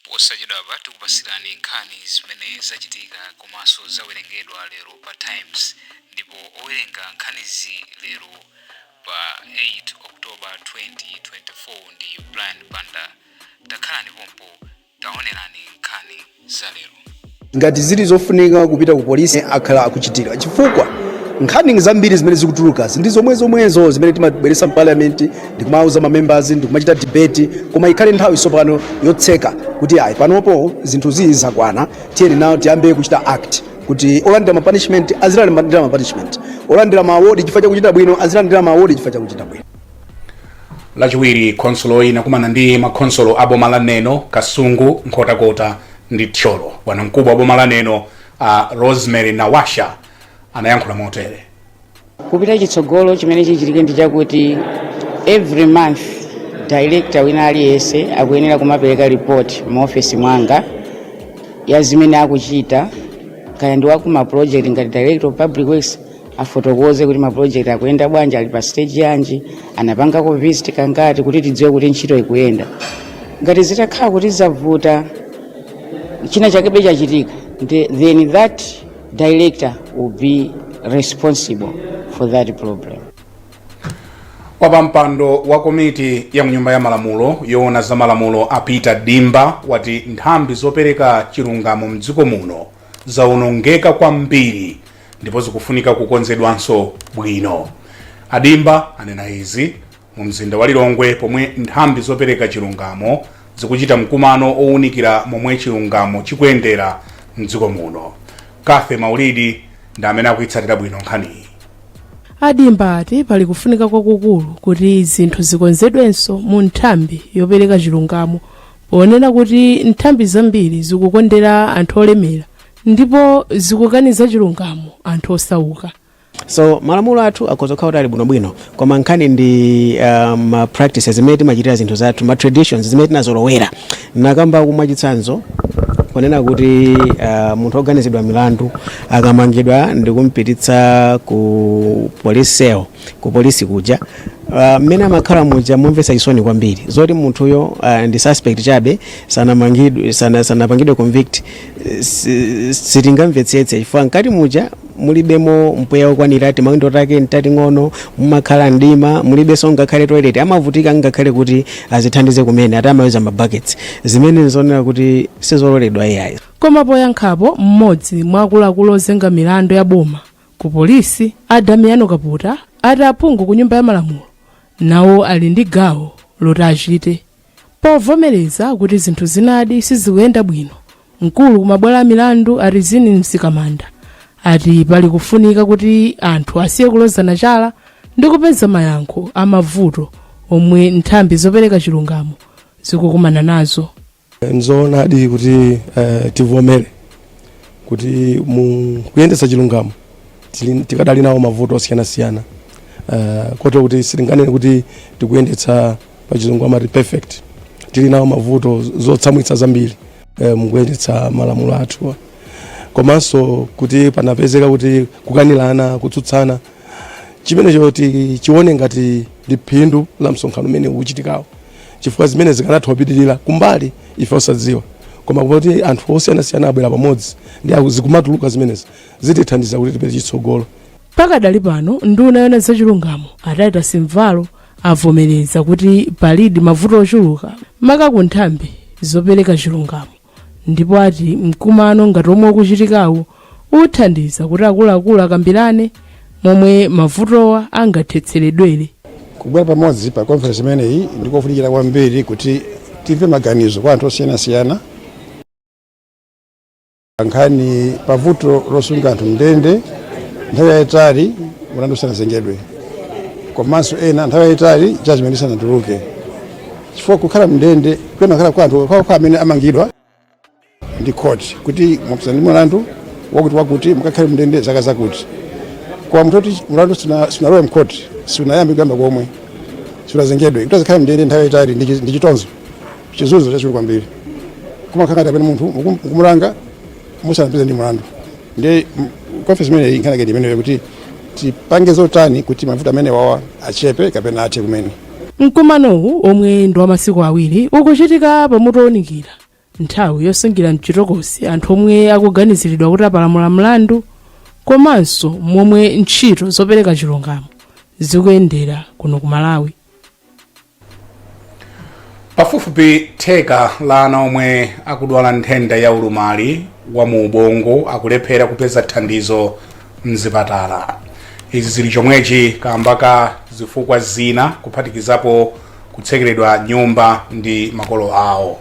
Posachedwa apa tikupasirani nkhani zimene zachitika komanso zawerengedwa lero pa Times, ndipo owerenga nkhanizi lero pa 8 October 2024 ndi Banda. Takhalani pompo taonerani nkhani za lero. Ngati zili zofunika kupita ku polisi akhala akuchitika chifukwa nkhani zambiri zimene zikutuluka ndi zomwezo zimene timabweresa mu parliament ndikumauza ma members ndikumachita debate koma ikhale nthawi sopano yotseka kuti ayi panopo zinthu zizakwana tiyeni nawo tiyambe kuchita act kuti olandira ma punishment azilandira ma punishment, olandira ma award chifukwa chakuchita bwino azilandira ma award chifukwa chakuchita bwino. Lachiwiri konsolo inakumana ndi makonsolo aboma la Neno, Kasungu, Nkhotakota ndi Tcholo. Bwana mkubwa wa boma la Neno Rosemary Nawasha anayankhula motere. Kupita chitsogolo chimene chichitike ndi chakuti every month director wina aliyense akuyenera kumapereka report mu office mwanga ya zimene akuchita, kaya ndi wakuma project ngati director of public works afotokoze kuti ma project akuyenda bwanji, ali pa stage yanji, anapanga ko visit kangati kuti tidziwe kuti ntchito ikuyenda. Ngati zitakhala kuti zavuta china chakebe chachitika, then that director will be responsible for that problem. Wapampando wa komiti ya mnyumba ya malamulo yoona za malamulo apita Dimba wati nthambi zopereka chilungamo mdziko muno zaonongeka kwambiri ndipo zikufunika kukonzedwanso bwino. Adimba anena izi mu mzinda wa Lilongwe pomwe nthambi zopereka chilungamo zikuchita mkumano owunikira momwe chilungamo chikuyendera mdziko muno. Kathe Maulidi ndi amene akuitsatira bwino nkhani. Adimba ati pali kufunika kwakukulu kuti zinthu zikonzedwenso mu nthambi yopereka chilungamo, ponena kuti nthambi zambiri zikukondera anthu olemera ndipo zikukaniza chilungamo anthu osauka. So malamulo athu akozokhala kuti ali bwinobwino koma nkhani ndi ma practices zimene timachitira zinthu zathu, ma traditions zimene tinazolowera. Nakamba kumachitsanzo kunena kuti munthu oganizidwa milandu akamangidwa ndi kumpititsa ku police cell, ku polisi kuja mmene amakhala muja mumvesa chisoni kwambiri zoti munthuyo ndi suspect chabe sanapangidwe convict, sitingamvetsetse chifukwa nkati muja mulibemo mpweya okwanira ati mawindo take ntati ng'ono, mumakhala ndima, mulibenso ngakhale toilet, amavutika ngakhale kuti azithandize kumene ati amayuza ma buckets zimene nzonera kuti sizololedwa yayi. Koma poyankhapo mmodzi mwa akuluakulu ozenga milandu ya boma ku polisi Adamiano Kaputa ati aphungu ku nyumba ya malamulo nawo ali ndi gawo loti achite povomereza kuti zinthu zinadi sizikuyenda bwino. Mkulu kumabwalo a milandu Arizini Msikamanda ati pali kufunika kuti anthu asiye kulozana chala ndi kupeza mayankho amavuto omwe nthambi zopereka chilungamo zikukumana nazo. Nzoonadi kuti tivomere kuti mu kuyendetsa chilungamo tikadali nawo mavuto osiyana-siyana, koto kuti silinganene kuti tikuyendetsa pa chilungamo ati perfect, tili nawo mavuto zotsamwitsa zambiri mukuyendetsa malamulo athu. Komanso kuti panapezeka kuti kukanilana, kutsutsana, chimenecho chione ngati ndi phindu la msonkhano umene ukuchitikawo, chifukwa zimene zikanatha kupitirira kumbali ife osadziwa, koma kuti anthu osiyana-siyana abwera pamodzi ndi zikumatuluka zimenezi zitithandiza kuti tipeze chitsogolo. Pakadali pano nduna yoona za chilungamo Atata Simvalo avomereza kuti palidi mavuto ochuluka maka ku nthambi zopereka chilungamo, ndipo ati mkumano ngati omwe ukuchitikawo uthandiza kuti akuluakulu akambirane momwe mavutowa angathetseredwere. Kubwera pamodzi pa conference imeneyi ndikofunikira kwambiri kuti timve maganizo kwa anthu osiyana-siyana. Nkhani pavuto losunga anthu mndende nthawi yayitali mulandu usanazengedwe, komanso ena nthawi yayitali judgment isanatuluke, chifukwa kukhala mndende kuyena kwa anthu kwa amene amangidwa ndi court kuti mwapsani mulandu wakuti mukakhale mndende zaka zakuti, kwa mtoti mulandu sinalowe mcourt sinayambi kuyamba komwe sinazengedwe kutazikhala mndende nthawi yayitali ndi chitonzo chizuzo chachulu kwambiri. Koma kakati apene munthu mukumulanga musanapeze ndi mulandu. Ndi conference imene inkhani ngati imene kuti tipange zotani kuti mavuto amene wawa achepe kapena athe kumene. Mkumanowu omwe ndi wa masiku awiri ukuchitika pamutu owunikira nthawi yosungira mchitokosi anthu omwe akuganiziridwa kuti apalamula mlandu komanso momwe ntchito zopereka chilungamo zikuyendera kuno ku Malawi. Pafupifupi theka la ana omwe akudwala nthenda ya ulumali wa mu ubongo akulephera kupeza thandizo mzipatala. Izi zili chomwechi kamba ka zifukwa zina kuphatikizapo kutsekeredwa nyumba ndi makolo awo.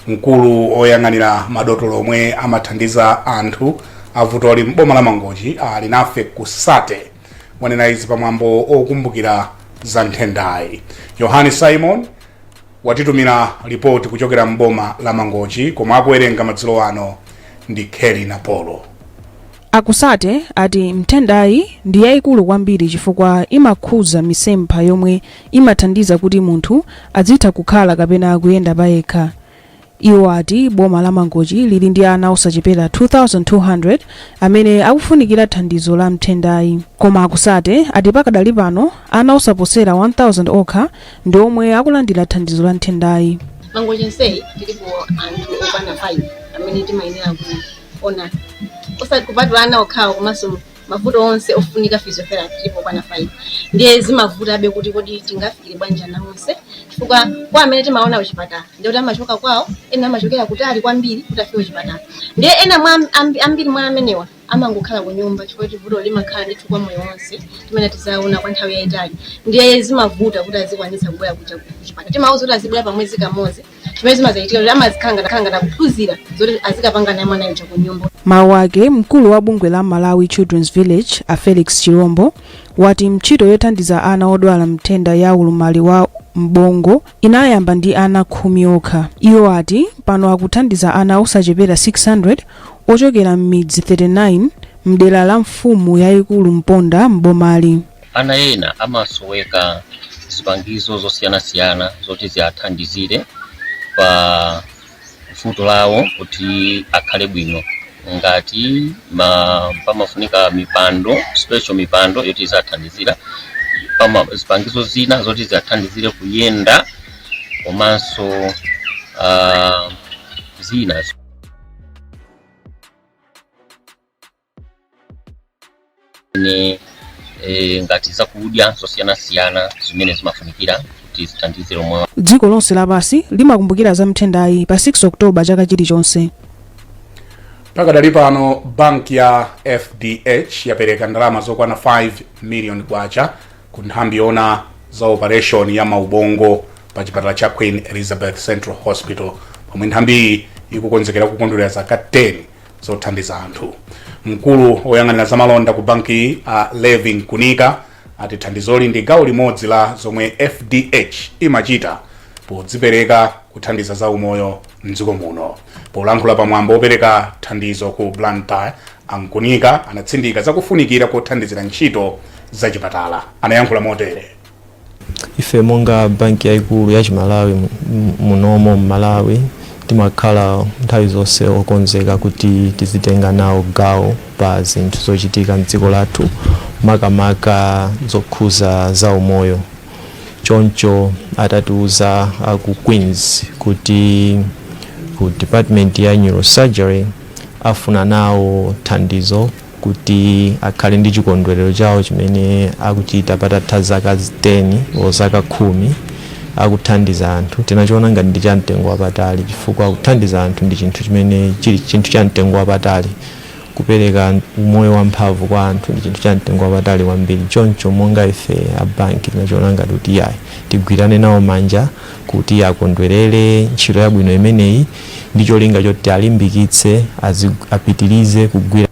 Mkulu oyang'anira madotolo omwe amathandiza anthu avuto ali m'boma la Mangochi ali nafe kusate wanena izi pamwambo okumbukira za nthendayi. Yohani Simon watitumira ripoti kuchokera m'boma la Mangochi koma akuwerenga madzulo ano ndi Kelly Napolo. Akusate ati nthendayi ndi yayikulu kwambiri chifukwa imakhuza misempha yomwe imathandiza kuti munthu azitha kukhala kapena kuyenda payekha. Iwo ati boma la Mangochi lili ndi ana osachepera 2200 amene akufunikira thandizo la nthendayi. Koma akusate ati pakadali pano ana osaposera 1000 okha ndi omwe akulandira thandizo la nthendayi. Mangochi nsei tilipo anthu okwana 5 amene timayenera kuona osati kupatula ana okhawo komanso mavuto onse ofunika physiotherapy tilipo okwana 5 ndiye zimavuta abe kuti tingafikire bwanja nawonse chifukwa kwa amene timaona kuchipatala ndiye kuti amachoka kwawo ena amachokera kutali kwambiri kuti afike kuchipatala ndiye ena ambiri mwa amenewa amangokhala ku nyumba chifukwa vuto limakhala ndithu kwa moyo wonse timene tizaona kwa nthawi yayitali ndiye zimavuta kuti azikwanisa kubwera kuchipatala timauza kuti azibwera pa mwezi kamodzi chimene zimazayitika kuti amazikhanga kuphunzira zoti azikapanga naye mwana uja ku nyumba. Mawa ake mkulu wa bungwe la Malawi Children's Village a Felix Chirombo wati ntchito yothandiza ana odwala nthenda ya ulumali wa mbongo inayamba ndi ana 10 okha. Iwo ati pano akuthandiza ana osachepera 600 ochokera m'midzi 39 mdera la mfumu yayikulu Mponda mbomali. Ana ena amasoweka zipangizo zosiyanasiyana zoti ziathandizire pa futo lawo kuti akhale bwino ngati pamafunika mipando special mipando yoti zathandizira zipangizo zina zoti zathandizire kuyenda komanso zina ngati zakudya zosiyanasiyana zimene zimafunikira kuti zithandizire moyo. Dziko lonse lapansi limakumbukira za nthendayi pa 6 Oktoba chaka chilichonse. Pakadali pano banki ya FDH yapereka ndalama zokwana 5 million kwacha ku nthambi yona za operation ya maubongo pa chipatala cha Queen Elizabeth Central Hospital pomwe nthambi ikukonzekera kukondwerera zaka 10 zothandiza anthu. Mkulu oyang'anira za malonda ku banki Levi Nkunika ati thandizoli ndi gawo limodzi la zomwe FDH imachita podzipereka kuthandiza za umoyo mdziko muno. Polankhula pamwambo opereka thandizo ku Banda, Nkunika anatsindika zakufunikira kothandizira ntchito za chipatala. Anayankhula motere: ife monga banki yaikulu ya Malawi munomo Malawi timakhala nthawi zonse okonzeka kuti tizitenga nawo gawo pa zinthu zochitika mdziko lathu makamaka zokhuza za umoyo. Choncho atatiuza aku Queens kuti ku department ya neurosurgery afuna nawo thandizo kuti akhale ndi chikondwerero chawo chimene akuchita patatha zaka 10 o zaka 10 akuthandiza anthu. Tinachiona ngati ndi chamtengo wapatali chifukwa kuthandiza anthu ndi chinthu chimene chili chinthu chamtengo wapatali. Kupereka umoyo wamphamvu kwa anthu ndi chinthu chamtengo wapatali kwambiri. Choncho monga ife a banki tinachiona ngati kuti yayi tigwirane nawo manja kuti akondwerere ntchito yabwino imeneyi ndi cholinga choti alimbikitse apitirize kugwira.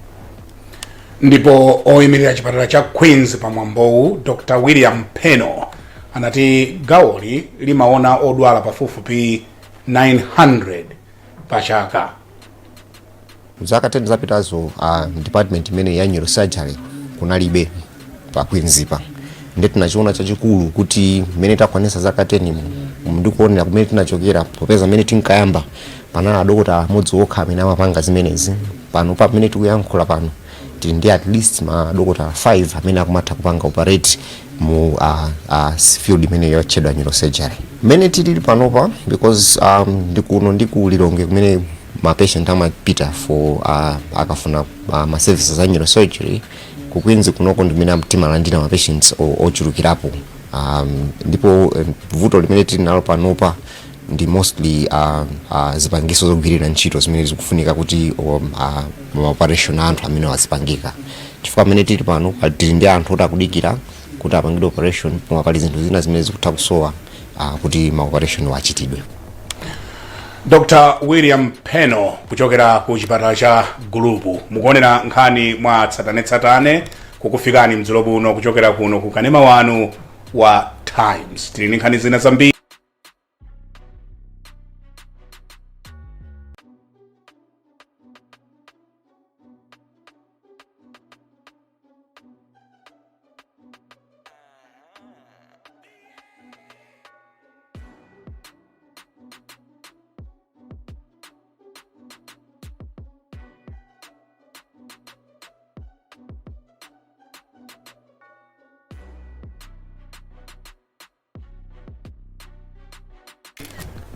Ndipo oyimirira chipatala cha Queens pamwambowu Dr. William Peno anati gawoli limaona odwala pafupifupi 900 pachaka. Zaka 10 zapitazo department imene ya neurosurgery kunalibe pa Queens pa. Ndiye tunachiona chachikulu kuti mmene takwanisa zaka 10 ndikuonera kumene tinachokera popeza mmene tinkayamba pana adokota amodzi okha amene amapanga zimenezi. Pano pa mmene tikuyankhula pano tili ndi at least madokota 5 amene akumatha kupanga operate mu field imene yotchedwa neurosurgery. Mmene tili panopa because ndikuno ndikulilonge kumene ma patient amapita for akafuna ma services za neurosurgery kukwinzi kunoko ndimene timalandira ma patients ochulukirapo. Ndipo vuto limene tili nalo panopa ndi mostly zipangiso zogwirira ntchito zimene zikufunika kuti ma operation anthu amene wazipangika. Chifukwa amene tili pano tili ndi anthu otakudikira kuti apangidwe operation, koma pali zinthu zina zimene zikutha kusowa kuti ma operation wachitidwe. Dr. William Peno kuchokera ku chipatala cha Gulupu mukuonera nkhani mwa tsatanetsatane kukufikani mdzulo buno kuchokera kuno ku kanema wanu wa Times. Tili ndi nkhani zina zambiri.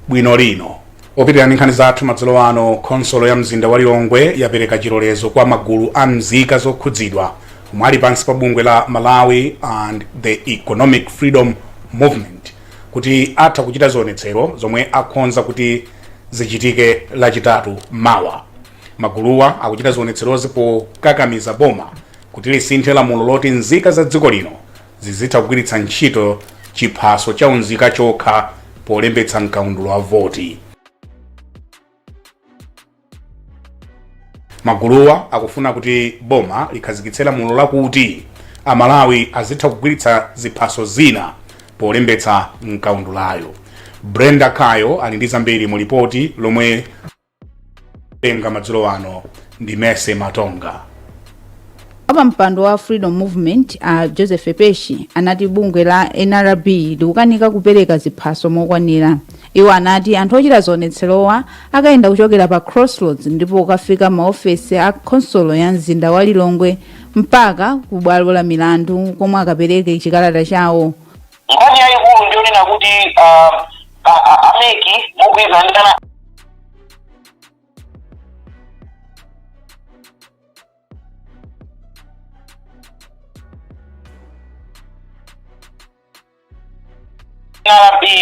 Bwino lino opitira nkhani zathu madzulo ano. Konsolo ya mzinda wa Lilongwe yapereka chilolezo kwa magulu a mzika zokhudzidwa omwe ali pansi pa bungwe la Malawi and the Economic Freedom Movement kuti atha kuchita zionetsero zomwe akhonza kuti zichitike lachitatu Mawa. Maguluwa akuchita zionetserozi pokakamiza boma kuti lisinthe lamulo loti nzika za dziko lino zizitha kugwiritsa ntchito chiphaso cha unzika chokha polembetsa mkaundulo wa voti. Maguluwa akufuna kuti boma likhazikitse lamulo lakuti Amalawi azitha kugwiritsa ziphaso zina polembetsa mkaundulayo. Brenda Kayo ali ndi zambiri mu ripoti lomwe tenga madzulo ano ndi Mese Matonga. Apa mpando wa Freedom Movement Joseph Epeshi anati bungwe la NRB likukanika kupereka ziphaso mokwanira. Iwo anati anthu ochita zionetserowa akayenda kuchokera pa Crossroads ndipo ukafika maofesi a konsolo ya mzinda wa Lilongwe mpaka ku bwalo la milandu komwe akapereke chikalata chawo. Nkhani yayikulu ndionena kuti ameki mukuyizandana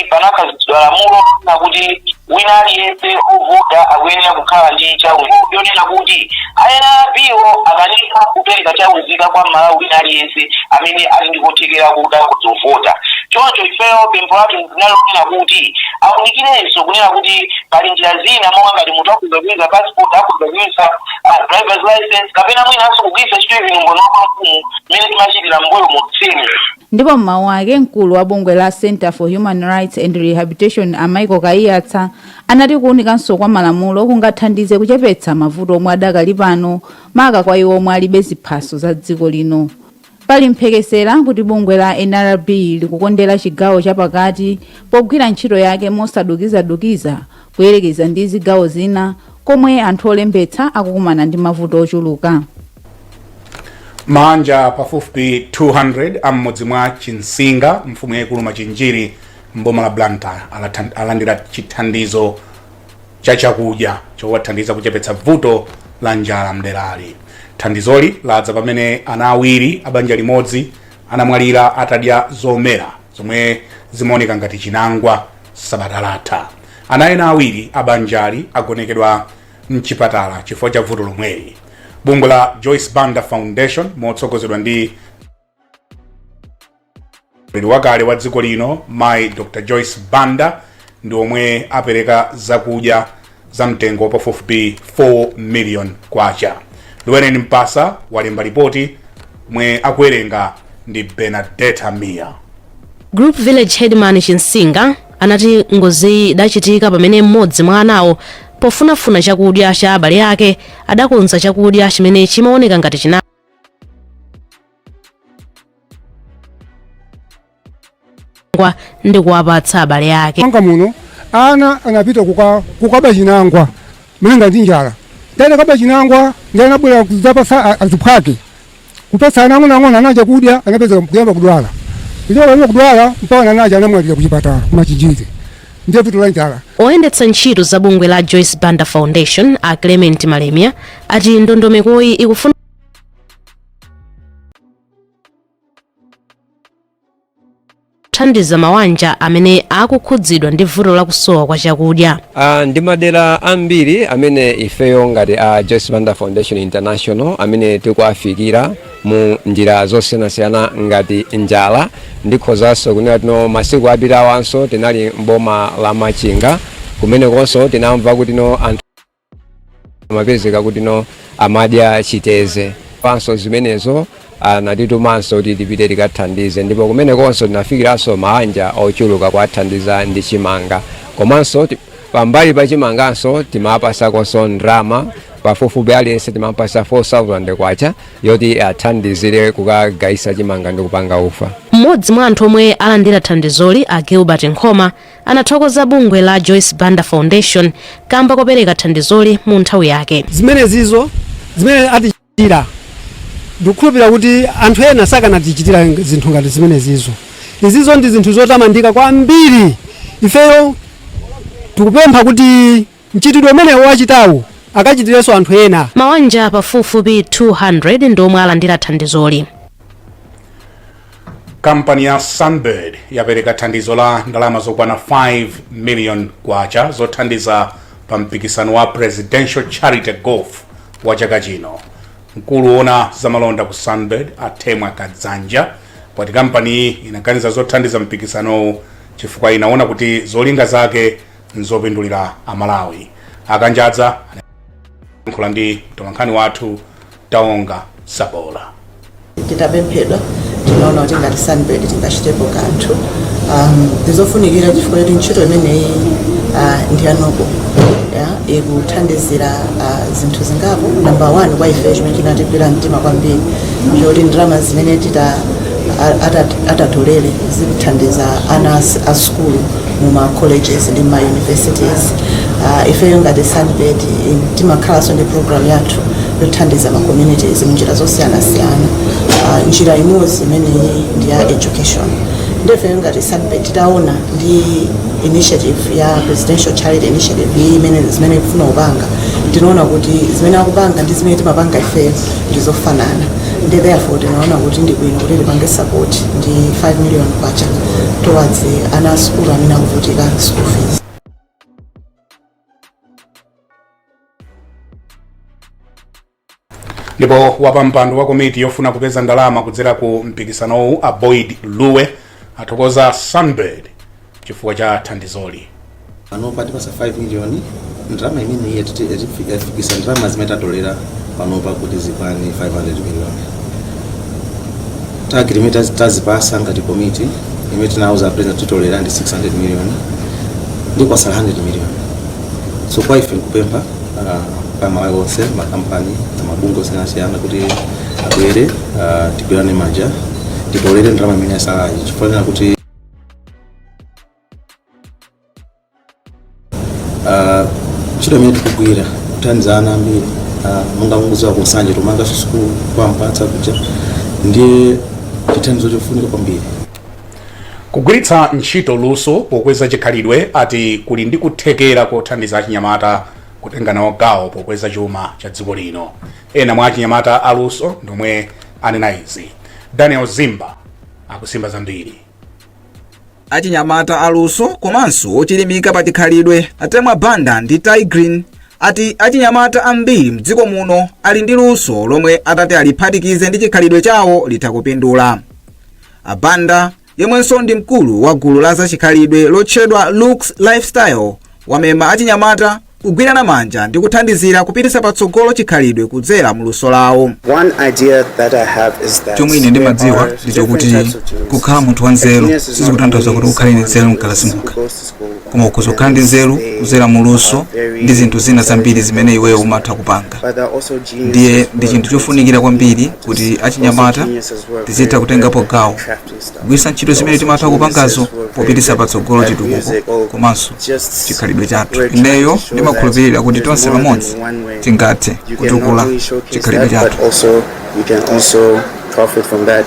panaka lamulo na kuti wina aliyense ovuta akuyenera kukhala ndi chauzi. Ndionena kuti NRBwo akanika kupereka chauzika kwa Malawi wina aliyense amene ali ndi kuthekera kuda kuzovota. Choncho ifeyo pempho lathu linalonena kuti aunikirenso kunena kuti pali njira zina monga ngati munthu akugwiritsa passport, akugwiritsa driver's license kapena mwinanso kugwiritsa ntchito vinungo mfumu mmene timachitira mbuyo mu tsini. Ndipo mmawu ake mkulu wa bungwe la Center for Human Rights and Rehabilitation Amaiko Kaiyatsa anati kuunikanso kwa malamulo kungathandize kuchepetsa mavuto omwe adakali pano maka kwa iwo omwe alibe ziphaso za dziko lino. Pali mphekesera kuti bungwe la NRB likukondera chigawo chapakati pogwira ntchito yake mosadukizadukiza kuyerekeza ndi zigawo zina komwe anthu olembetsa akukumana ndi mavuto ochuluka. Manja pafupi 200 am'mudzi mwa Chinsinga mfumu yaikulu Machinjiri mboma la Banda alandira chithandizo cha chakudya chowathandiza kuchepetsa vuto la njala mderali. Thandizoli ladza pamene ana awiri abanja limodzi anamwalira atadya zomera zomwe zimaoneka ngati chinangwa sabata latha. Ana ena awiri abanjali agonekedwa mchipatala chifukwa cha vuto lomweli. Bungwe la Joyce Banda Foundation motsogozedwa ndi wakale wa dziko lino Mai Dr. Joyce Banda ndi omwe apereka zakudya za mtengo wa pafupi 4 million kwacha. Luwene Mpasa walemba ripoti mwe akuwerenga ndi Benedetta Mia. Group Village Headman Chinsinga anati ngozi idachitika pamene mmodzi mwa anawo pofunafuna chakudya cha abale ake adakonza chakudya chimene chimaoneka ngati chinangwa ndi kuwapatsa abale ake. Anga muno ana anapita kukaba chinangwa mlinga ndi njala. Tena kaba chinangwa ngena bwera kuzapasa aziphake. Kupasa anango nango nanaja kudya anapeza kuyamba kudwala. Ile kudwala mpaka nanaja anamwalira kuchipatala kumachinjiri. ndiye vuto la njala. oyendetsa ntchito za bungwe la Joyce Banda Foundation a Clement Malemia ati ndondomekoyi ikufuna kuthandiza mabanja amene akukhudzidwa ndi vuto la kusowa kwa chakudya. Ndi madera ambiri amene ifeyo ngati a Joyce Banda Foundation International amene tikuafikira mu njira zosiyanasiyana ngati njala ndikhozanso kunena tino masiku apitawanso tinali mboma la Machinga kumene konso tinamva kuti anthu amapezeka kuti amadya chiteze panso zimenezo anatitumanso kuti tipite tikathandize ndipo kumene konso tinafikiranso mabanja ochuluka kuathandiza ndi chimanga komanso pambali pa chimanganso timapasakonso ndrama pafupifupi aliyense timapasa 4,000 kwacha yoti athandizire kukagaisa chimanga ndi kupanga ufa. Mmodzi mwa anthu omwe alandira thandizoli a Gilbert Nkhoma anathokoza bungwe la Joyce Banda Foundation kamba kopereka thandizoli mu nthawi yake. Zimene atichitira ndikukhulupirira kuti anthu ena sakanatichitira zinthu ngati zimene zizo. Izizo ndi zinthu zotamandika kwambiri. Ifeyo tikupempha kuti mchitidwe umenewo wachitawo akachitirenso anthu ena. Mabanja pafupifupi 200 ndi omwe alandira thandizoli. Kampani ya Sunbird yapereka thandizo la ndalama zokwana 5 million kwacha zothandiza pa mpikisano wa Presidential Charity Golf wa chaka chino. Mkulu wona zamalonda ku Sunbird Atemwa Kadzanja wati kampani inaganiza zothandiza mpikisano chifukwa inaona kuti zolinga zake nzopindulira amalawi. Akanjadza nkhula ndi mtolankhani wathu Taonga Sabola. Titapemphedwa tinaona kuti ngati Sunbird tingachitepo kanthu tizofunikira chifukwa kuti ntchito imeneyi ndi yanoko ikuthandizira zinthu zingapo. Number 1 kwa ife chimene chinatipira mtima kwambiri ndikuti ndalama zimene atatolere zikuthandiza ana a school mu ma colleges ndi ma universities. Ifeyo ngati Sunbird timakhalanso ndi program yathu yothandiza ma communities munjira zosiyanasiyana. Njira imodzi imeneyi ndi ya education. Ndifeyo ngati Sunbird titaona ndi initiative ya Presidential Charity Initiative zimene ikufuna kupanga tinaona kuti zimene akupanga ndi zimene timapanga ifeyo ndizofanana. Ndi therefore tinaona kuti ndi bwino kuti tipange support ndi 5 million kwacha towards ana school amene akuvutika school fees. Ndipo wapampando wa komiti yofuna kupeza ndalama kudzera ku mpikisanowu a Boyd Luwe athokoza Sunbird chifukwa cha thandizoli. Panopa tipasa 5 million ndalama imene yafikisa ndalama zimene tatolera panopa kuti zikwani 500 million. Target imene tazipasa ngati komiti imene tinauza president titolera ndi 600 million ndipo 100 million. So kwa ife nkupempha kama wose makampani na mabungo zinasiyana kuti abwere tigwirane manja titolere ndalama imene yasalayi chifukwa kuti ntchito imene tikugwira kuthandiza ana ambiri monga munguziwa kunsanje tomanga sukulu kwampatsa kuja ndiye chithandizo chofunika kwambiri. Kugwiritsa ntchito luso pokweza chikhalidwe ati kuli ndi kuthekera kothandiza achinyamata kutenga nawo gawo pokweza chuma cha dziko lino. Ena mwa achinyamata aluso ndomwe anena izi. Daniel Zimba akusimba zambiri. Achinyamata aluso komanso ochilimika pa chikhalidwe Atemwa Banda ndi Green ati achinyamata ambiri mdziko muno ali ndi luso lomwe atati aliphatikize ndi chikhalidwe chawo litakupindula. Banda yemwenso ndi mkulu wa gulu la zachikhalidwe lotchedwa Looks Lifestyle wamema achinyamata kugwirana manja ndi kuthandizira kupititsa patsogolo chikhalidwe kudzera mu luso lawo. Chomwe ine ndimadziwa ndi kuti kukhala munthu wa nzeru sizikutanthauza kuti ukhale ndi nzeru mkalasimuka, koma ukhoza kukhala ndi nzeru kudzera mu luso ndi zinthu zina zambiri zimene iweyo umatha kupanga. Ndiye ndi chinthu chofunikira kwambiri kuti achinyamata tizitha kutengapo gawo kugwiritsa ntchito zimene timatha kupangazo popititsa patsogolo chitukuko komanso chikhalidwe chathu. Ineyo ndimakhulupirira kuti tonse pamodzi tingathe kutukula chikhalidwe chathu.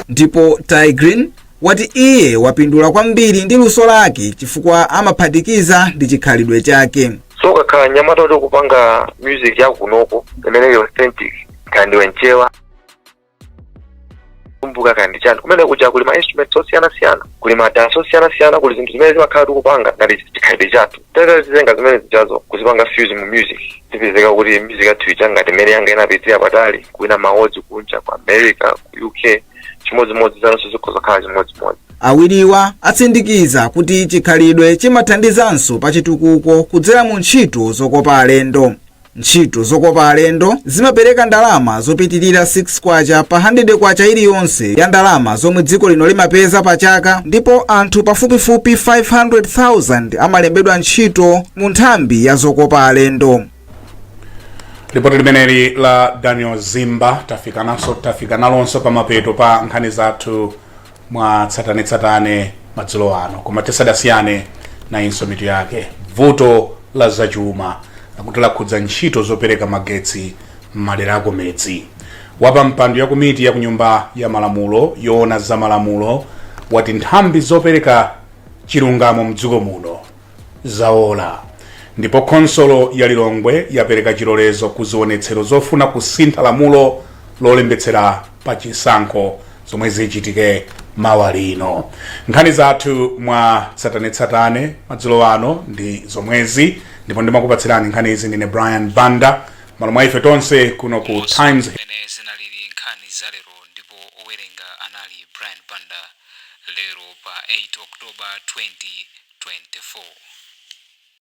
Ndipo Green wati iye wapindula kwambiri ndi luso lake chifukwa amaphatikiza ndi chikhalidwe chake. So kakhala nyamata kuti kupanga music yakunoko imene authentic kandi wenchewa kumbuka kandi chani kumene kuja kuli ma instruments osiyana-siyana, kuli madansi osiyana-siyana, kuli zinthu zimene zimakhala tikupanga ngati chikhalidwe chathu. Tete tizenga zimene zijazo kuzipanga fuse mu music. Tipezeka kuti music yathu icha ngati imene yanga inapitira patali kuina maodzi kunja ku America, ku UK, chimodzimodzi zanso zikhoza khala chimodzimodzi. Awiriwa atsindikiza kuti chikhalidwe chimathandizanso pa chitukuko kudzera mu ntchito zokopa alendo. Ntchito zokopa alendo zimapereka ndalama zopitirira 6 kwacha pa 100 kwacha iliyonse ya ndalama zomwe dziko lino limapeza pa chaka, ndipo anthu pafupifupi 500,000 amalembedwa ntchito mu nthambi ya zokopa alendo. Ripoti limeneli la Daniel Zimba tafika nalonso pa mapeto pa nkhani zathu mwa tsatane madzulo ano, koma tisadasiyane na inso mitu yake. Vuto la zachuma akuti lakhudza ntchito zopereka magetsi m'madera akumidzi. Wapa mpando ya komiti ya kunyumba ya malamulo yoona za malamulo wati nthambi zopereka chilungamo mdziko muno zaola, ndipo konsolo ya Lilongwe yapereka chilolezo ku zionetsero zofuna kusintha lamulo lolembetsera pa chisankho zomwe zichitike Mawa lino. Nkhani zathu mwa tsatane madzulo ano ndi zomwezi, ndipo ndimakupatsirani nkhani izi ndine Brian Banda, malo mwa ife tonse kuno ku Times. Zinalili nkhani za lero, ndipo owerenga anali Brian Banda. Lero pa 8 Oktoba 2024.